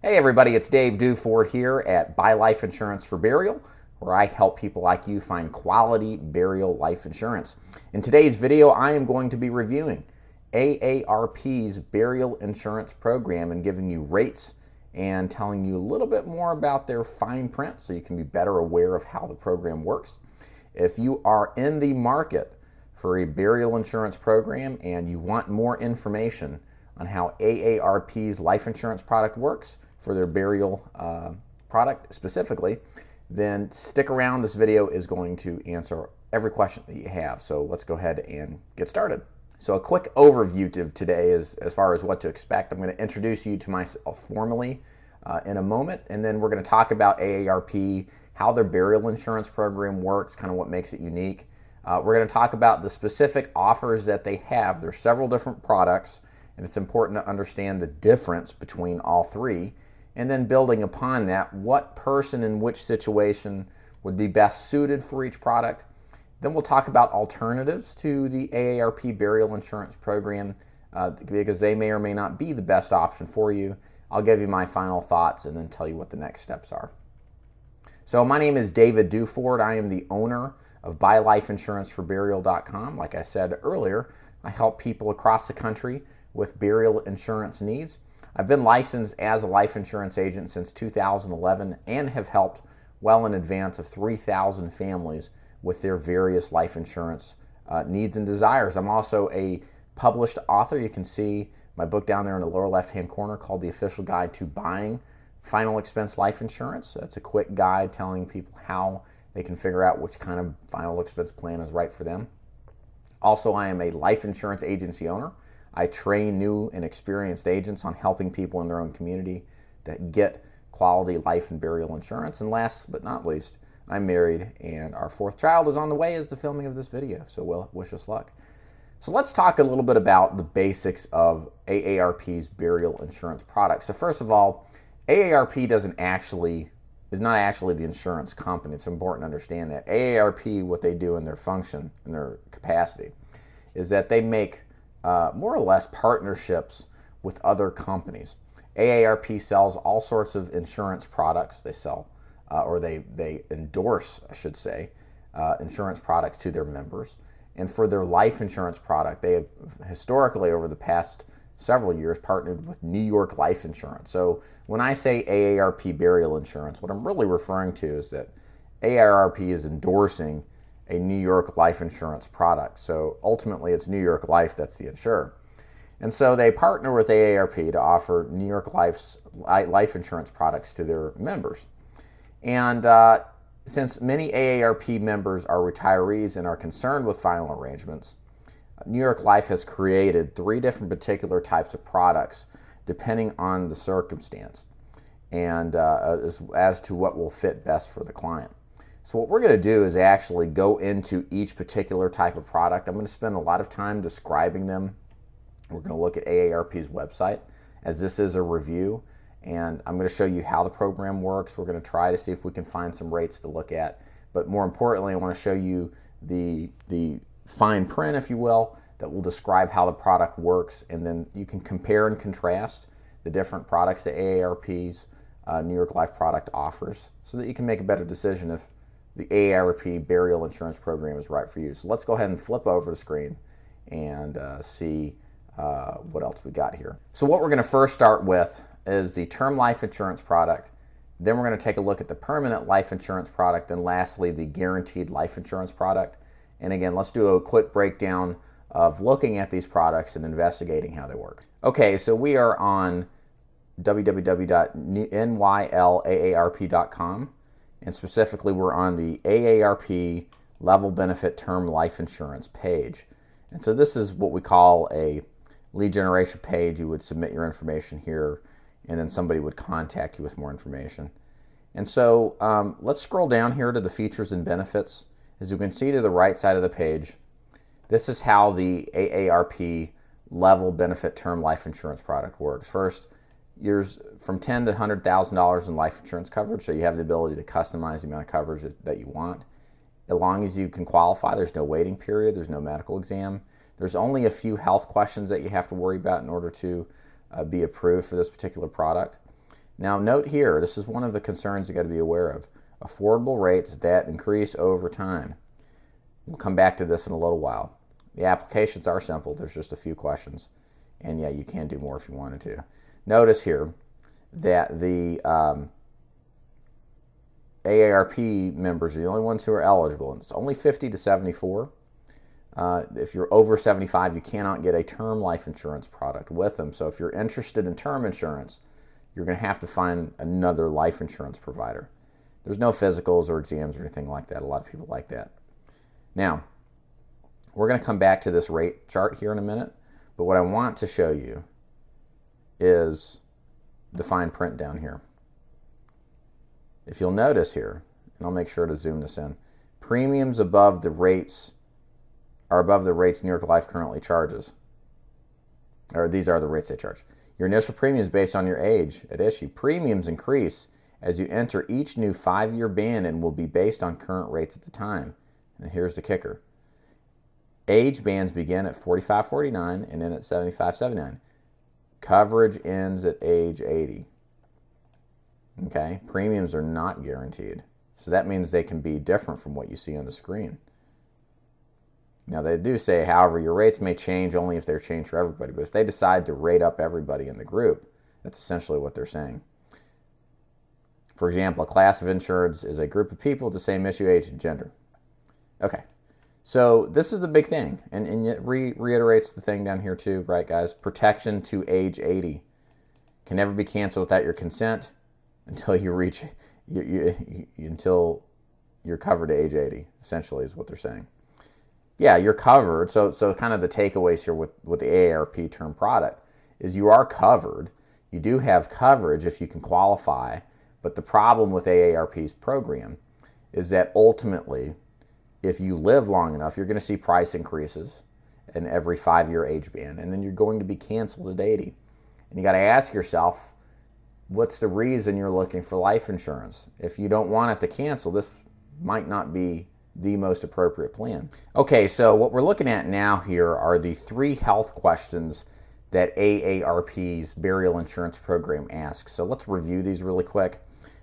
Hey everybody, it's Dave Duford here at Buy Life Insurance for Burial, where I help people like you find quality burial life insurance. In today's video, I am going to be reviewing AARP's burial insurance program and giving you rates and telling you a little bit more about their fine print so you can be better aware of how the program works. If you are in the market for a burial insurance program and you want more information on how AARP's life insurance product works for their burial product specifically, then stick around. This video is going to answer every question that you have. So let's go ahead and get started. So a quick overview of today is as far as what to expect. I'm going to introduce you to myself formally in a moment, and then we're going to talk about AARP, how their burial insurance program works, kind of what makes it unique. We're going to talk about the specific offers that they have. There's several different products, and it's important to understand the difference between all three. And then building upon that, what person in which situation would be best suited for each product. Then we'll talk about alternatives to the AARP burial insurance program because they may or may not be the best option for you. I'll give you my final thoughts and then tell you what the next steps are. So my name is David Duford. I am the owner of BuyLifeInsuranceForBurial.com. Like I said earlier, I help people across the country with burial insurance needs. I've been licensed as a life insurance agent since 2011 and have helped well in advance of 3,000 families with their various life insurance needs and desires. I'm also a published author. You can see my book down there in the lower left-hand corner called The Official Guide to Buying Final Expense Life Insurance. It's a quick guide telling people how they can figure out which kind of final expense plan is right for them. Also, I am a life insurance agency owner. I train new and experienced agents on helping people in their own community to get quality life and burial insurance. And last but not least, I'm married and our fourth child is on the way as the filming of this video. So we'll wish us luck. So let's talk a little bit about the basics of AARP's burial insurance product. So first of all, AARP is not actually the insurance company. It's important to understand that. AARP, what they do in their function, in their capacity, is that they make more or less partnerships with other companies. AARP sells all sorts of insurance products. They sell, or they endorse, I should say, insurance products to their members. And for their life insurance product, they have historically, over the past several years, partnered with New York Life Insurance. So when I say AARP burial insurance, what I'm really referring to is that AARP is endorsing a New York life insurance product. So ultimately it's New York Life that's the insurer. And so they partner with AARP to offer New York Life's life insurance products to their members. And since many AARP members are retirees and are concerned with final arrangements, New York Life has created three different particular types of products depending on the circumstance and as to what will fit best for the client. So what we're going to do is actually go into each particular type of product. I'm going to spend a lot of time describing them. We're going to look at AARP's website as this is a review, and I'm going to show you how the program works. We're going to try to see if we can find some rates to look at, but more importantly, I want to show you the fine print, if you will, that will describe how the product works, and then you can compare and contrast the different products that AARP's New York Life product offers so that you can make a better decision if the AARP burial insurance program is right for you. So let's go ahead and flip over the screen and see what else we got here. So what we're going to first start with is the term life insurance product. Then we're going to take a look at the permanent life insurance product, and lastly the guaranteed life insurance product. And again, let's do a quick breakdown of looking at these products and investigating how they work. Okay, so we are on www.nylaarp.com. And specifically, we're on the AARP level benefit term life insurance page. And so this is what we call a lead generation page. You would submit your information here, and then somebody would contact you with more information. And so let's scroll down here to the features and benefits. As you can see to the right side of the page, this is how the AARP level benefit term life insurance product works. First, there's from $10,000 to $100,000 in life insurance coverage, so you have the ability to customize the amount of coverage that you want. As long as you can qualify, there's no waiting period, there's no medical exam. There's only a few health questions that you have to worry about in order to be approved for this particular product. Now note here, this is one of the concerns you got to be aware of. Affordable rates that increase over time. We'll come back to this in a little while. The applications are simple. There's just a few questions. And yeah, you can do more if you wanted to. Notice here that the AARP members are the only ones who are eligible. And it's only 50 to 74. If you're over 75, you cannot get a term life insurance product with them. So if you're interested in term insurance, you're going to have to find another life insurance provider. There's no physicals or exams or anything like that. A lot of people like that. Now, we're going to come back to this rate chart here in a minute, but what I want to show you is the fine print down here. If you'll notice here, and I'll make sure to zoom this in, premiums above the rates are above the rates New York Life currently charges. Or these are the rates they charge. Your initial premium is based on your age at issue. Premiums increase as you enter each new 5-year band and will be based on current rates at the time. And here's the kicker. Age bands begin at 45-49 and end at 75-79. Coverage ends at age 80. Okay, premiums are not guaranteed. So that means they can be different from what you see on the screen. Now they do say, however, your rates may change only if they're changed for everybody. But if they decide to rate up everybody in the group, that's essentially what they're saying. For example, a class of insureds is a group of people with the same issue, age, and gender. Okay, so this is the big thing. And it reiterates the thing down here too, right guys? Protection to age 80 can never be canceled without your consent until you reach, until you're covered to age 80, essentially is what they're saying. Yeah, you're covered. So kind of the takeaways here with the AARP term product is you are covered. You do have coverage if you can qualify. But the problem with AARP's program is that ultimately, if you live long enough, you're going to see price increases in every 5-year age band, and then you're going to be canceled at 80. And you got to ask yourself, what's the reason you're looking for life insurance? If you don't want it to cancel, this might not be the most appropriate plan. Okay, so what we're looking at now here are the 3 health questions that AARP's burial insurance program asks. So let's review these really quick.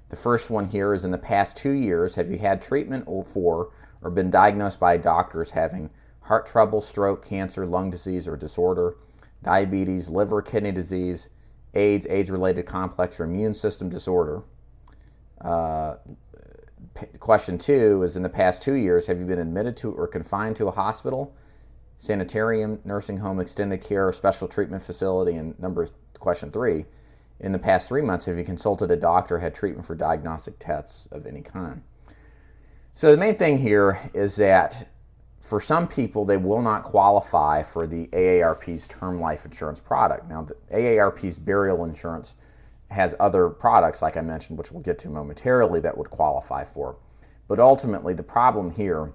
The first one here is, in the past 2 years, have you had treatment for or been diagnosed by doctors having heart trouble, stroke, cancer, lung disease or disorder, diabetes, liver, kidney disease, AIDS, AIDS-related complex or immune system disorder? Question 2 is, in the past 2 years, have you been admitted to or confined to a hospital, sanitarium, nursing home, extended care, or special treatment facility? And question 3, in the past 3 months, have you consulted a doctor or had treatment for diagnostic tests of any kind? So the main thing here is that for some people, they will not qualify for the AARP's term life insurance product. Now, the AARP's burial insurance has other products, like I mentioned, which we'll get to momentarily, that would qualify for. But ultimately, the problem here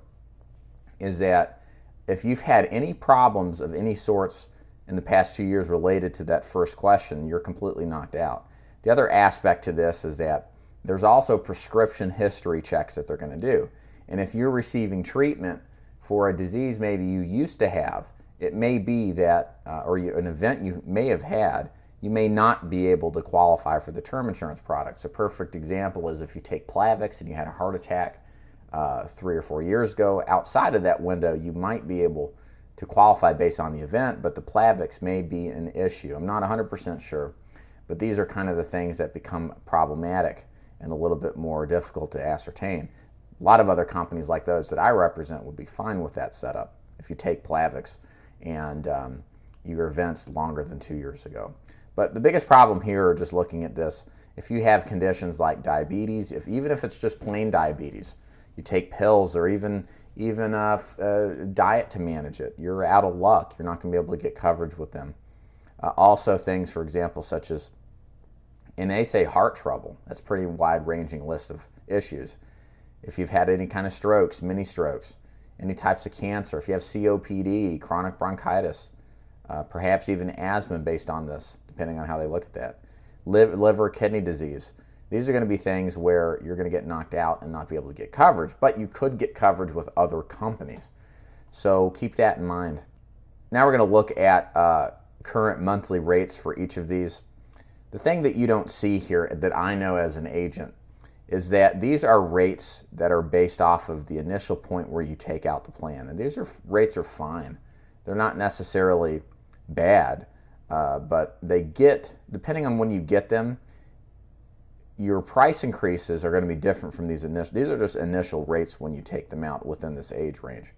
is that if you've had any problems of any sorts in the past 2 years related to that first question, you're completely knocked out. The other aspect to this is that there's also prescription history checks that they're going to do. And if you're receiving treatment for a disease maybe you used to have, it may be that, an event you may have had, you may not be able to qualify for the term insurance products. A perfect example is if you take Plavix and you had a heart attack 3 or 4 years ago. Outside of that window, you might be able to qualify based on the event, but the Plavix may be an issue. I'm not 100% sure, but these are kind of the things that become problematic and a little bit more difficult to ascertain. A lot of other companies like those that I represent would be fine with that setup if you take Plavix and your events longer than 2 years ago. But the biggest problem here, just looking at this, if you have conditions like diabetes, even if it's just plain diabetes, you take pills or even diet to manage it, you're out of luck. You're not going to be able to get coverage with them. Also things, for example, such as, and they say heart trouble. That's a pretty wide-ranging list of issues. If you've had any kind of strokes, mini strokes, any types of cancer, if you have COPD, chronic bronchitis, perhaps even asthma based on this, depending on how they look at that, liver, kidney disease. These are going to be things where you're going to get knocked out and not be able to get coverage, but you could get coverage with other companies. So keep that in mind. Now we're going to look at current monthly rates for each of these. The thing that you don't see here that I know as an agent is that these are rates that are based off of the initial point where you take out the plan. And these rates are fine. They're not necessarily bad, but they get, depending on when you get them, your price increases are going to be different from these initial. These are just initial rates when you take them out within this age range.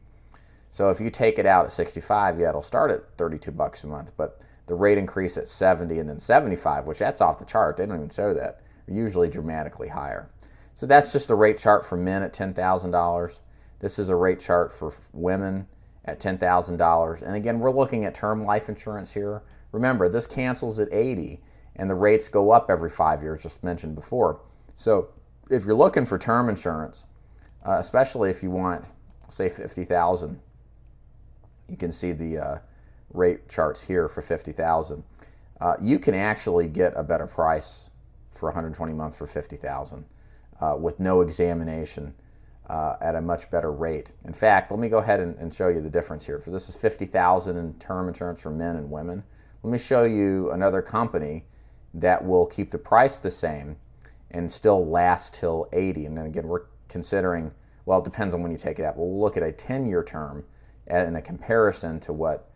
So if you take it out at 65, yeah, it'll start at $32 a month, but the rate increase at 70 and then 75, which that's off the chart, they don't even show that, are usually dramatically higher. So that's just a rate chart for men at $10,000. This is a rate chart for women at $10,000. And again, we're looking at term life insurance here. Remember, this cancels at 80 and the rates go up every 5 years, just mentioned before. So if you're looking for term insurance, especially if you want, say, $50,000, you can see the rate charts here for $50,000. You can actually get a better price for 120 months for $50,000 with no examination at a much better rate. In fact, let me go ahead and show you the difference here. So this is $50,000 in term insurance for men and women. Let me show you another company that will keep the price the same and still last till 80. And then again, we're considering, well, it depends on when you take it out. We'll look at a 10-year term in a comparison to what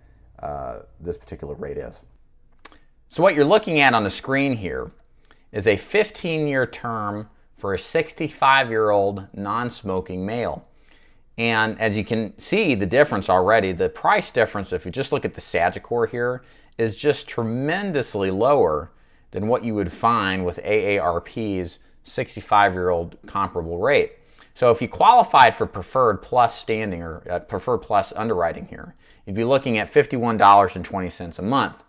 this particular rate is. So what you're looking at on the screen here is a 15-year term for a 65-year-old non-smoking male. And as you can see the difference already, the price difference, if you just look at the Sagicor here, is just tremendously lower than what you would find with AARP's 65-year-old comparable rate. So if you qualified for Preferred Plus standing or Preferred Plus underwriting here, you'd be looking at $51.20 a month.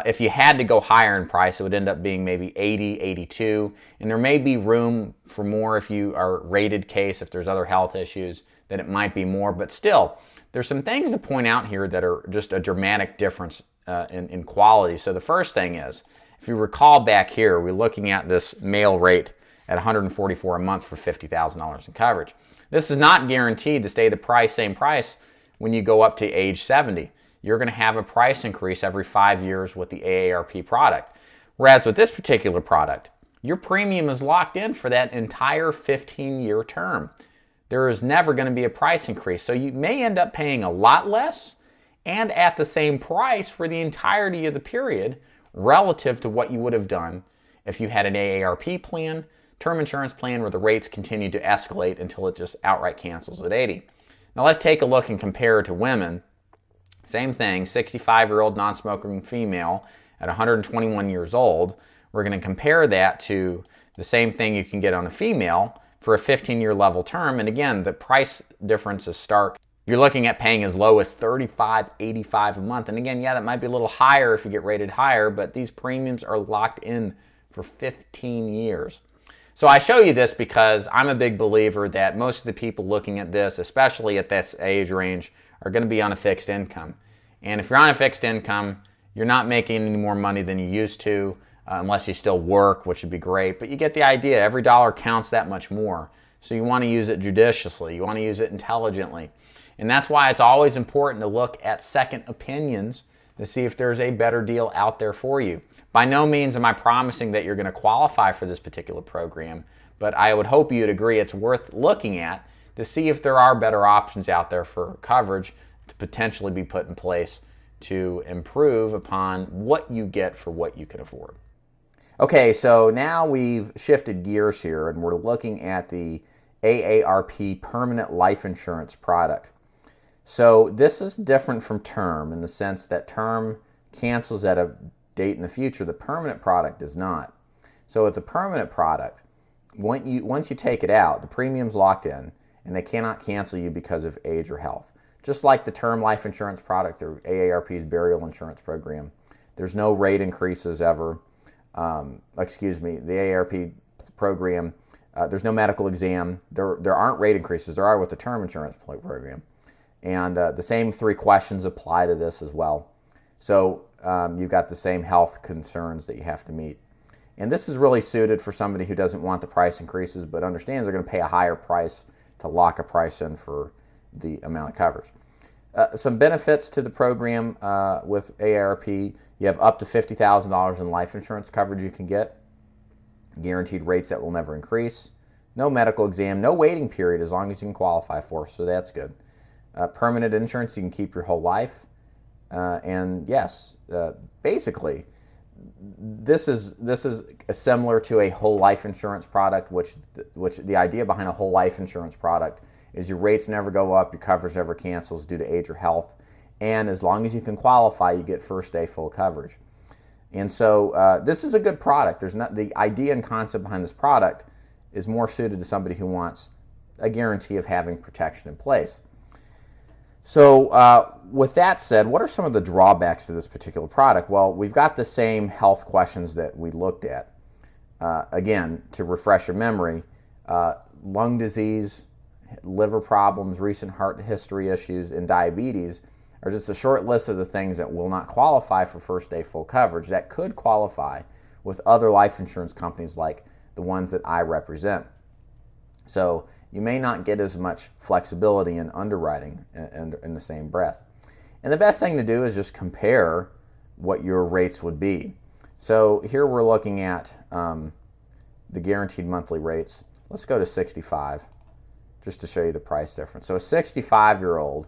If you had to go higher in price, it would end up being maybe $80, $82, and there may be room for more if you are rated case, if there's other health issues, then it might be more, but still, there's some things to point out here that are just a dramatic difference in quality. So the first thing is, if you recall back here, we're looking at this male rate at $144 a month for $50,000 in coverage. This is not guaranteed to stay the same price when you go up to age 70. You're going to have a price increase every 5 years with the AARP product. Whereas with this particular product, your premium is locked in for that entire 15-year term. There is never going to be a price increase. So you may end up paying a lot less and at the same price for the entirety of the period relative to what you would have done if you had an AARP plan, term insurance plan where the rates continue to escalate until it just outright cancels at 80. Now let's take a look and compare to women. Same thing, 65-year-old non-smoking female at 121 years old. We're going to compare that to the same thing you can get on a female for a 15-year level term. And again, the price difference is stark. You're looking at paying as low as $35.85 a month. And again, yeah, that might be a little higher if you get rated higher, but these premiums are locked in for 15 years. So I show you this because I'm a big believer that most of the people looking at this, especially at this age range, are going to be on a fixed income. And if you're on a fixed income, you're not making any more money than you used to, unless you still work, which would be great. But you get the idea. Every dollar counts that much more. So you want to use it judiciously. You want to use it intelligently. And that's why it's always important to look at second opinions to see if there's a better deal out there for you. By no means am I promising that you're going to qualify for this particular program, but I would hope you'd agree it's worth looking at to see if there are better options out there for coverage to potentially be put in place to improve upon what you get for what you can afford. Okay, so now we've shifted gears here and we're looking at the AARP permanent life insurance product. So this is different from term in the sense that term cancels at a date in the future. The permanent product does not. So with the permanent product, once you take it out, the premium's locked in and they cannot cancel you because of age or health. Just like the term life insurance product or AARP's burial insurance program, there's no rate increases ever. The AARP program, there's no medical exam. There aren't rate increases. There are with the term insurance program. And the same 3 questions apply to this as well. So you've got the same health concerns that you have to meet. And this is really suited for somebody who doesn't want the price increases but understands they're going to pay a higher price to lock a price in for the amount of coverage. Some benefits to the program with AARP. You have up to $50,000 in life insurance coverage you can get. Guaranteed rates that will never increase. No medical exam, no waiting period as long as you can qualify for, so that's good. Permanent insurance, you can keep your whole life. And yes, basically, this is similar to a whole life insurance product, which the idea behind a whole life insurance product is your rates never go up, your coverage never cancels due to age or health, and as long as you can qualify, you get first day full coverage. And so this is a good product. The idea and concept behind this product is more suited to somebody who wants a guarantee of having protection in place. So with that said, what are some of the drawbacks to this particular product? Well, we've got the same health questions that we looked at. Again, to refresh your memory, lung disease, liver problems, recent heart history issues, and diabetes are just a short list of the things that will not qualify for first day full coverage that could qualify with other life insurance companies like the ones that I represent. So you may not get as much flexibility in underwriting in the same breath. And the best thing to do is just compare what your rates would be. So here we're looking at the guaranteed monthly rates. Let's go to 65 just to show you the price difference. So a 65-year-old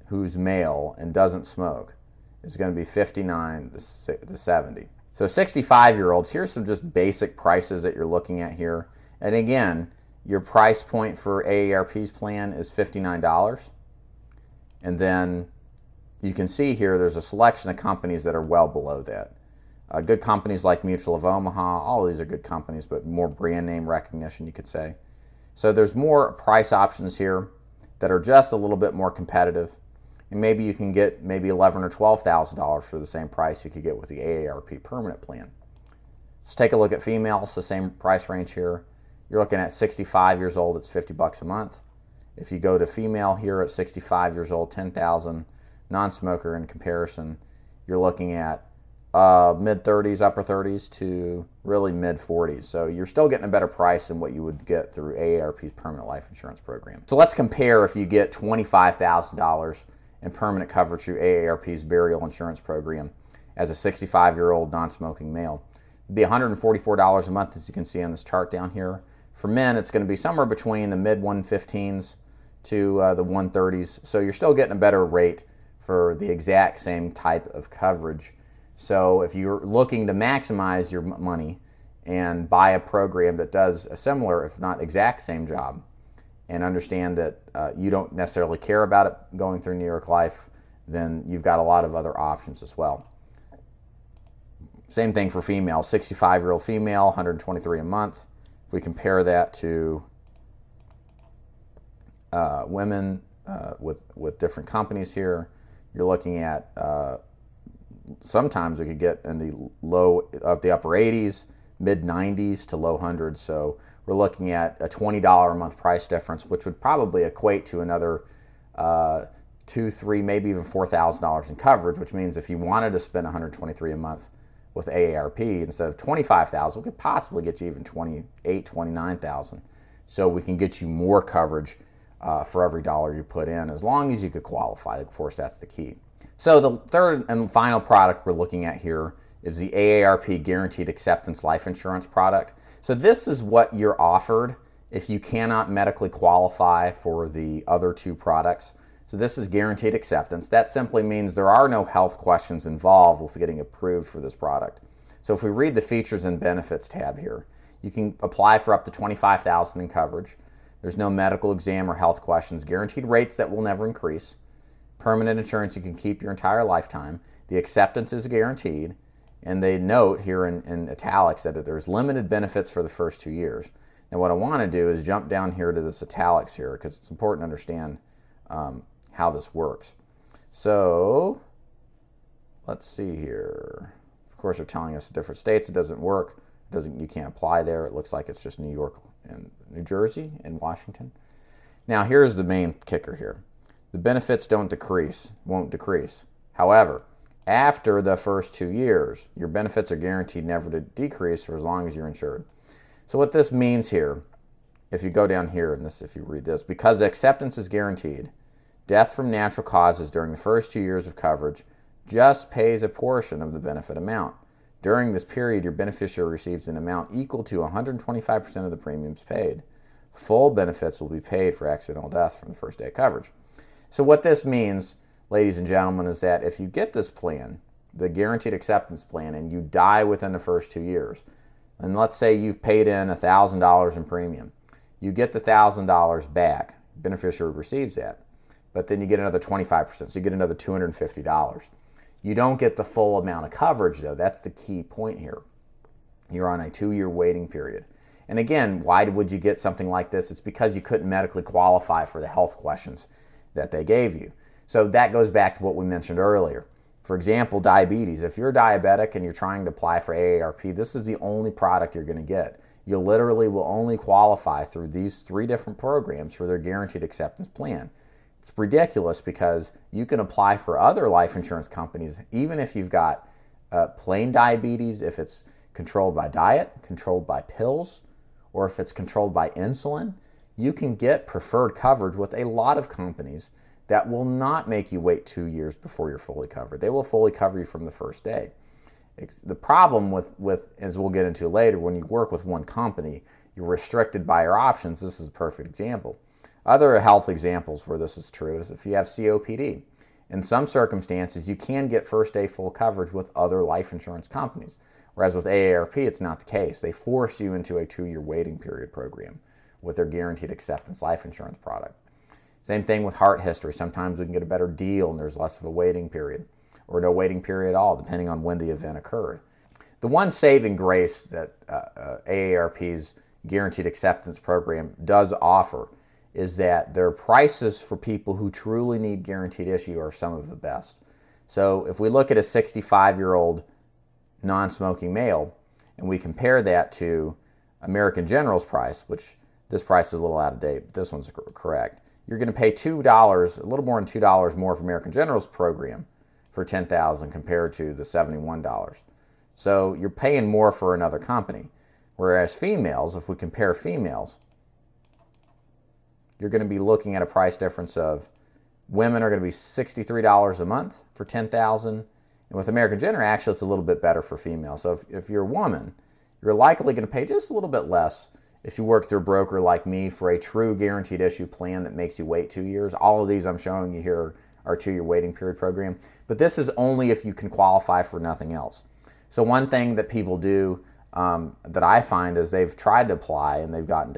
who's male and doesn't smoke is going to be $59 to $70. So 65-year-olds, here's some just basic prices that you're looking at here. And again, your price point for AARP's plan is $59. And then you can see here there's a selection of companies that are well below that. Good companies like Mutual of Omaha, all of these are good companies, but more brand name recognition, you could say. So there's more price options here that are just a little bit more competitive. And maybe you can get maybe $11,000 or $12,000 for the same price you could get with the AARP permanent plan. Let's take a look at females, the same price range here. You're looking at 65 years old, it's $50 a month. If you go to female here at 65 years old, $10,000, non-smoker in comparison, you're looking at mid-30s, upper 30s to really mid-40s. So you're still getting a better price than what you would get through AARP's permanent life insurance program. So let's compare if you get $25,000 in permanent coverage through AARP's burial insurance program as a 65-year-old non-smoking male. It'd be $144 a month, as you can see on this chart down here. For men, it's going to be somewhere between the mid-115s to the 130s. So you're still getting a better rate for the exact same type of coverage. So if you're looking to maximize your money and buy a program that does a similar, if not exact same job, and understand that you don't necessarily care about it going through New York Life, then you've got a lot of other options as well. Same thing for females, 65-year-old female, $123 a month. If we compare that to women with different companies here, you're looking at sometimes we could get in the low of the upper 80s, mid 90s to low hundreds. So we're looking at a $20 a month price difference, which would probably equate to another $2,000, $3,000, maybe even $4,000 in coverage, which means if you wanted to spend $123 a month with AARP instead of $25,000, we could possibly get you even $28,000, $29,000. So we can get you more coverage for every dollar you put in, as long as you could qualify. Of course, that's the key. So the third and final product we're looking at here is the AARP Guaranteed Acceptance Life Insurance product. So this is what you're offered if you cannot medically qualify for the other two products. So this is Guaranteed Acceptance. That simply means there are no health questions involved with getting approved for this product. So if we read the Features and Benefits tab here, you can apply for up to $25,000 in coverage. There's no medical exam or health questions, guaranteed rates that will never increase, permanent insurance you can keep your entire lifetime, the acceptance is guaranteed, and they note here in italics that there's limited benefits for the first 2 years. Now what I want to do is jump down here to this italics here, because it's important to understand how this works. So let's see here. Of course, they're telling us different states it doesn't work. You can't apply there. It looks like it's just New York and New Jersey and Washington. Now here's the main kicker here. The benefits won't decrease. However, after the first 2 years, your benefits are guaranteed never to decrease for as long as you're insured. So what this means here, if you go down here and if you read this, because the acceptance is guaranteed, Death from natural causes during the first 2 years of coverage just pays a portion of the benefit amount. During this period, your beneficiary receives an amount equal to 125% of the premiums paid. Full benefits will be paid for accidental death from the first day of coverage. So what this means, ladies and gentlemen, is that if you get this plan, the guaranteed acceptance plan, and you die within the first 2 years, and let's say you've paid in $1,000 in premium, you get the $1,000 back. Beneficiary receives that, but then you get another 25%, so you get another $250. You don't get the full amount of coverage, though. That's the key point here. You're on a 2-year waiting period. And again, why would you get something like this? It's because you couldn't medically qualify for the health questions that they gave you. So that goes back to what we mentioned earlier. For example, diabetes. If you're diabetic and you're trying to apply for AARP, this is the only product you're going to get. You literally will only qualify through these 3 different programs for their guaranteed acceptance plan. It's ridiculous because you can apply for other life insurance companies even if you've got plain diabetes, if it's controlled by diet, controlled by pills, or if it's controlled by insulin. You can get preferred coverage with a lot of companies that will not make you wait 2 years before you're fully covered. They will fully cover you from the first day. The problem with, as we'll get into later, when you work with one company, you're restricted by your options. This is a perfect example. Other health examples where this is true is if you have COPD. In some circumstances, you can get first day full coverage with other life insurance companies, whereas with AARP, it's not the case. They force you into a 2-year waiting period program with their guaranteed acceptance life insurance product. Same thing with heart history. Sometimes we can get a better deal and there's less of a waiting period, or no waiting period at all, depending on when the event occurred. The one saving grace that AARP's guaranteed acceptance program does offer is that their prices for people who truly need guaranteed issue are some of the best. So if we look at a 65-year-old non-smoking male and we compare that to American General's price, which this price is a little out of date, but this one's correct, you're going to pay $2, a little more than $2 more for American General's program for $10,000 compared to the $71. So you're paying more for another company. Whereas females, if we compare females, you're going to be looking at a price difference of women are going to be $63 a month for $10,000. And with American General, actually, it's a little bit better for females. So if you're a woman, you're likely going to pay just a little bit less if you work through a broker like me for a true guaranteed issue plan that makes you wait 2 years. All of these I'm showing you here are 2-year waiting period program. But this is only if you can qualify for nothing else. So one thing that people do that I find is they've tried to apply and they've gotten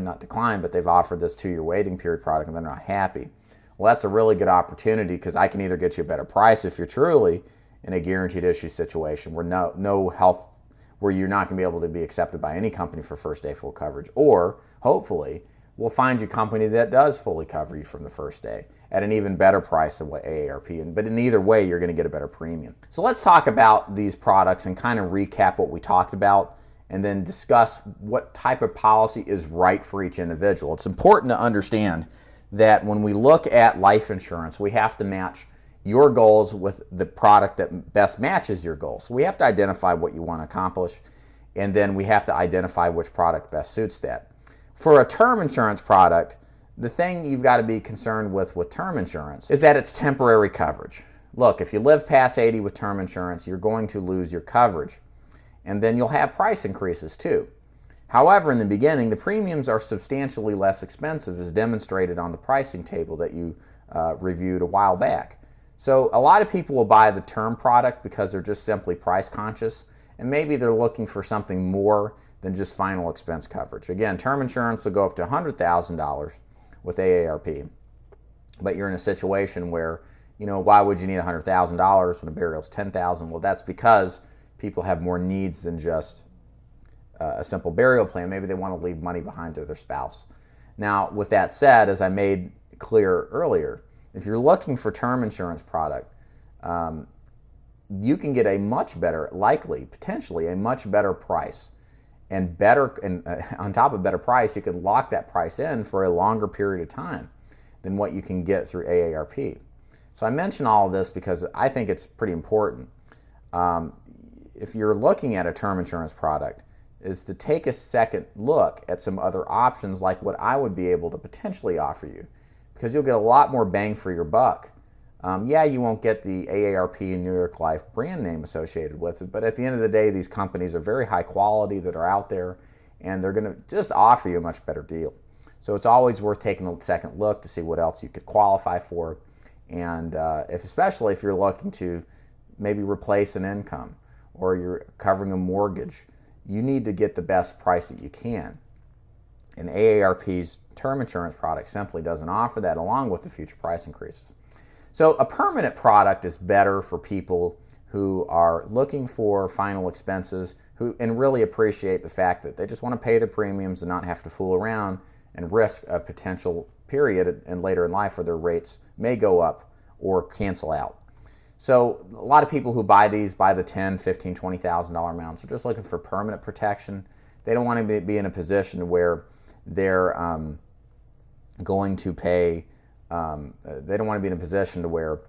not declined, but they've offered this 2-year waiting period product and they're not happy. Well, that's a really good opportunity because I can either get you a better price if you're truly in a guaranteed issue situation where no health, where you're not going to be able to be accepted by any company for first day full coverage, or hopefully we'll find you a company that does fully cover you from the first day at an even better price than what AARP. But in either way, you're going to get a better premium. So let's talk about these products and kind of recap what we talked about and then discuss what type of policy is right for each individual. It's important to understand that when we look at life insurance, we have to match your goals with the product that best matches your goals. So we have to identify what you want to accomplish, and then we have to identify which product best suits that. For a term insurance product, the thing you've got to be concerned with term insurance is that it's temporary coverage. Look, if you live past 80 with term insurance, you're going to lose your coverage, and then you'll have price increases too. However, in the beginning, the premiums are substantially less expensive, as demonstrated on the pricing table that you reviewed a while back. So a lot of people will buy the term product because they're just simply price conscious, and maybe they're looking for something more than just final expense coverage. Again, term insurance will go up to $100,000 with AARP, but you're in a situation where, why would you need $100,000 when a burial's $10,000? Well, that's because people have more needs than just a simple burial plan. Maybe they want to leave money behind to their spouse. Now, with that said, as I made clear earlier, if you're looking for term insurance product, you can get a much better, potentially a much better price, and on top of better price, you could lock that price in for a longer period of time than what you can get through AARP. So I mention all of this because I think it's pretty important. If you're looking at a term insurance product, is to take a second look at some other options like what I would be able to potentially offer you. because you'll get a lot more bang for your buck. Yeah, you won't get the AARP and New York Life brand name associated with it, but at the end of the day, these companies are very high quality that are out there, and they're going to just offer you a much better deal. So it's always worth taking a second look to see what else you could qualify for, and especially if you're looking to maybe replace an income or you're covering a mortgage, you need to get the best price that you can. And AARP's term insurance product simply doesn't offer that, along with the future price increases. So a permanent product is better for people who are looking for final expenses and really appreciate the fact that they just want to pay their premiums and not have to fool around and risk a potential period and later in life where their rates may go up or cancel out. So a lot of people who buy these buy the $10,000, $15,000, $20,000 amounts. They're just looking for permanent protection. They don't want to be in a position where they're going to pay. They don't want to be in a position to where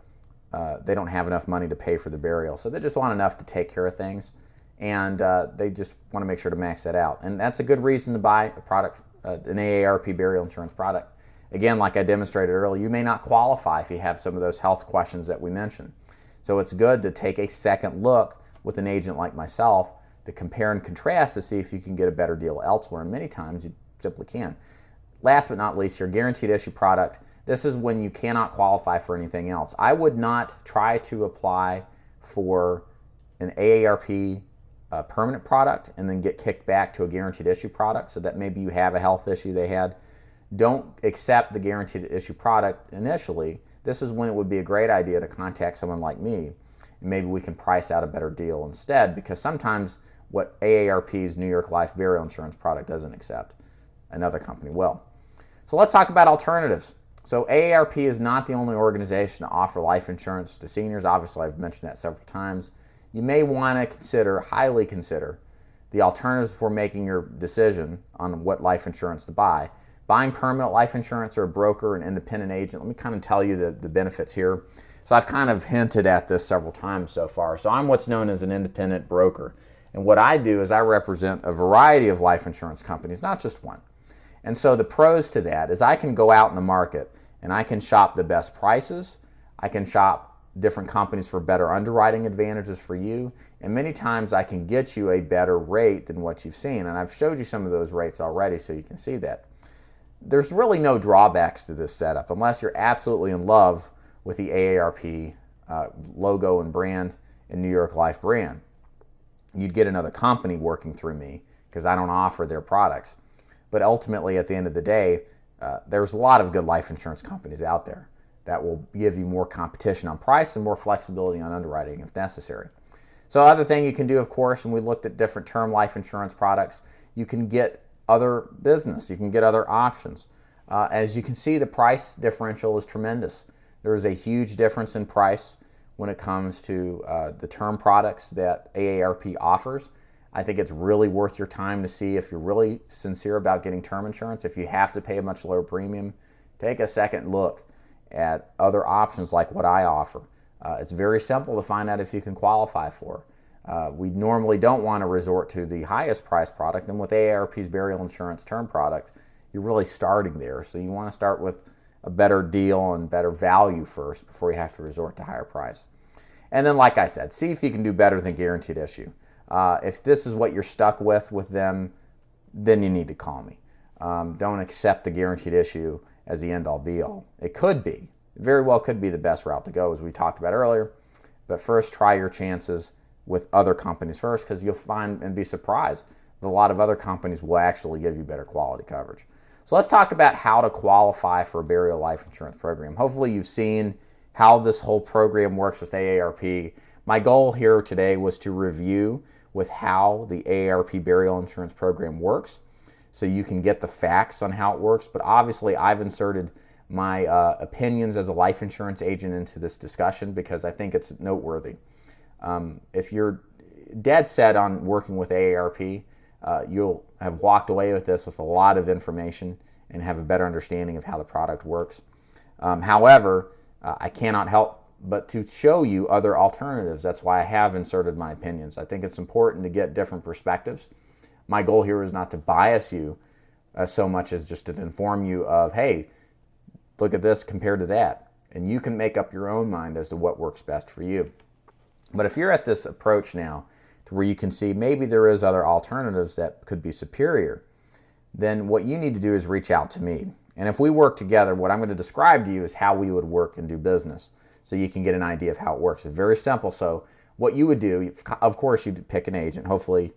they don't have enough money to pay for the burial. So they just want enough to take care of things, and they just want to make sure to max that out. And that's a good reason to buy a product, an AARP burial insurance product. Again, like I demonstrated earlier, you may not qualify if you have some of those health questions that we mentioned. So it's good to take a second look with an agent like myself to compare and contrast to see if you can get a better deal elsewhere. And many times you simply can. Last but not least, your guaranteed issue product. This is when you cannot qualify for anything else. I would not try to apply for an AARP permanent product and then get kicked back to a guaranteed issue product, so that maybe you have a health issue they had. Don't accept the guaranteed issue product initially. This is when it would be a great idea to contact someone like me, and maybe we can price out a better deal instead, because sometimes what AARP's New York Life burial insurance product doesn't accept, another company will. So let's talk about alternatives. So AARP is not the only organization to offer life insurance to seniors. Obviously, I've mentioned that several times. You may want to highly consider the alternatives for making your decision on what life insurance to buy. Buying permanent life insurance or a broker, an independent agent, let me kind of tell you the benefits here. So I've kind of hinted at this several times so far. So I'm what's known as an independent broker. And what I do is I represent a variety of life insurance companies, not just one. And so the pros to that is I can go out in the market and I can shop the best prices. I can shop different companies for better underwriting advantages for you. And many times I can get you a better rate than what you've seen. And I've showed you some of those rates already so you can see that. There's really no drawbacks to this setup unless you're absolutely in love with the AARP logo and brand and New York Life brand. You'd get another company working through me because I don't offer their products. But ultimately, at the end of the day, there's a lot of good life insurance companies out there that will give you more competition on price and more flexibility on underwriting if necessary. So other thing you can do, of course, when we looked at different term life insurance products, you can get other business. You can get other options. As you can see, the price differential is tremendous. There is a huge difference in price when it comes to the term products that AARP offers. I think it's really worth your time to see if you're really sincere about getting term insurance. If you have to pay a much lower premium, take a second look at other options like what I offer. It's very simple to find out if you can qualify for. We normally don't want to resort to the highest price product, and with AARP's burial insurance term product, you're really starting there. So you want to start with a better deal and better value first before you have to resort to higher price. And then, like I said, see if you can do better than guaranteed issue. If this is what you're stuck with them, then you need to call me. Don't accept the guaranteed issue as the end-all be-all. It could be, very well could be the best route to go, as we talked about earlier. But first, try your chances with other companies first, because you'll find and be surprised that a lot of other companies will actually give you better quality coverage. So let's talk about how to qualify for a burial life insurance program. Hopefully you've seen how this whole program works with AARP. My goal here today was to review with how the AARP burial insurance program works so you can get the facts on how it works. But obviously I've inserted my opinions as a life insurance agent into this discussion because I think it's noteworthy. If you're dead set on working with AARP, you'll have walked away with this with a lot of information and have a better understanding of how the product works. However, I cannot help but to show you other alternatives. That's why I have inserted my opinions. I think it's important to get different perspectives. My goal here is not to bias you so much as just to inform you of, hey, look at this compared to that. And you can make up your own mind as to what works best for you. But if you're at this approach now to where you can see maybe there is other alternatives that could be superior, then what you need to do is reach out to me. And if we work together, what I'm going to describe to you is how we would work and do business, so you can get an idea of how it works. It's very simple. So what you would do, of course, you'd pick an agent. Hopefully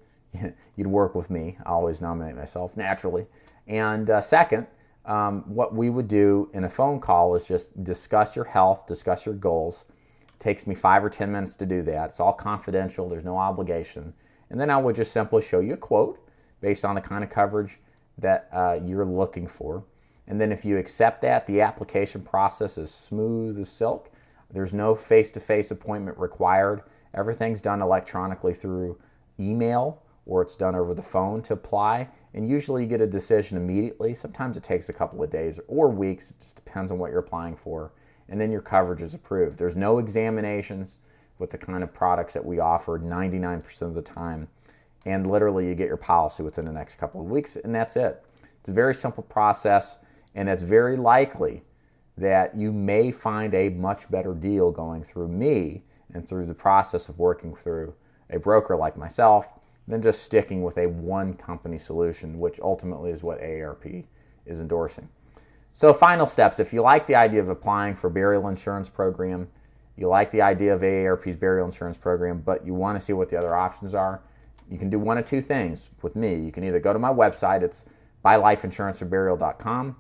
you'd work with me. I always nominate myself naturally. And second, what we would do in a phone call is just discuss your health, discuss your goals. It takes me 5 or 10 minutes to do that. It's all confidential. There's no obligation. And then I would just simply show you a quote based on the kind of coverage that you're looking for. And then if you accept that, the application process is smooth as silk. There's no face-to-face appointment required. Everything's done electronically through email, or it's done over the phone to apply. And usually you get a decision immediately. Sometimes it takes a couple of days or weeks. It just depends on what you're applying for. And then your coverage is approved. There's no examinations with the kind of products that we offer 99% of the time. And literally you get your policy within the next couple of weeks, and that's it. It's a very simple process, and it's very likely that you may find a much better deal going through me and through the process of working through a broker like myself than just sticking with a one company solution, which ultimately is what AARP is endorsing. So final steps, if you like the idea of applying for burial insurance program, you like the idea of AARP's burial insurance program, but you want to see what the other options are, you can do one of two things with me. You can either go to my website, it's buylifeinsuranceforburial.com,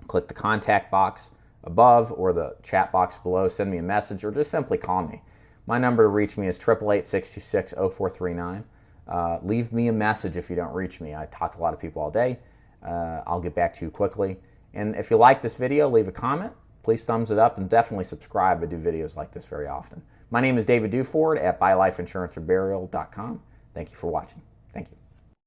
click the contact box above or the chat box below, send me a message, or just simply call me. My number to reach me is 888-626-0439. Leave me a message if you don't reach me. I talk to a lot of people all day. I'll get back to you quickly. And if you like this video, leave a comment. Please thumbs it up and definitely subscribe. I do videos like this very often. My name is David Duford at buylifeinsuranceforburial.com. Thank you for watching.